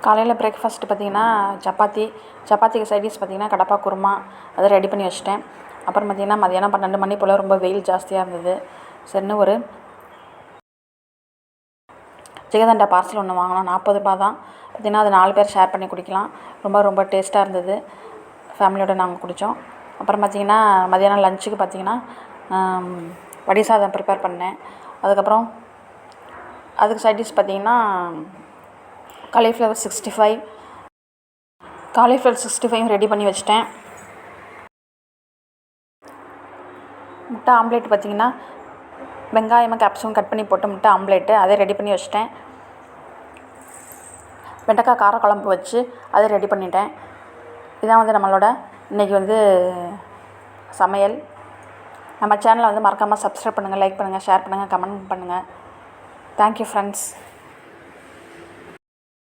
காலையில் பிரேக்ஃபாஸ்ட்டு பார்த்திங்கன்னா சப்பாத்திக்கு சைட் டிஷ் பார்த்திங்கன்னா கடப்பா குருமா அதை ரெடி பண்ணி வச்சிட்டேன். அப்புறம் பார்த்திங்கன்னா மதியானம் 12 மணி போல் ரொம்ப வெயில் ஜாஸ்தியாக இருந்தது. சரின்னு ஒரு ஜிகர்தண்டா பார்சல் ஒன்று வாங்கினோம். 40 ரூபா தான். பார்த்திங்கன்னா அது 4 பேர் ஷேர் பண்ணி குடிக்கலாம். ரொம்ப டேஸ்ட்டாக இருந்தது. ஃபேமிலியோடு நாங்கள் குடித்தோம். அப்புறம் பார்த்திங்கன்னா மதியானம் லஞ்சுக்கு பார்த்திங்கன்னா வடி சாதம் ப்ரிப்பேர் பண்ணேன். அதுக்கப்புறம் அதுக்கு சைட் டிஷ் பார்த்திங்கன்னா காலிஃப்ளவர் 65 ரெடி பண்ணி வச்சிட்டேன். முட்டை ஆம்லேட் பார்த்திங்கன்னா வெங்காயமும் கேப்சிகம் கட் பண்ணி போட்டு முட்டை ஆம்லேட்டு அதை ரெடி பண்ணி வச்சிட்டேன். வெண்டைக்காய் காரக்குழம்பு வச்சு அதை ரெடி பண்ணிட்டேன். இதான் நம்மளோட இன்றைக்கி சமையல். நம்ம சேனலை மறக்காமல் சப்ஸ்கிரைப் பண்ணுங்கள், லைக் பண்ணுங்கள், ஷேர் பண்ணுங்கள், கமெண்ட் பண்ணுங்கள். Thank you friends.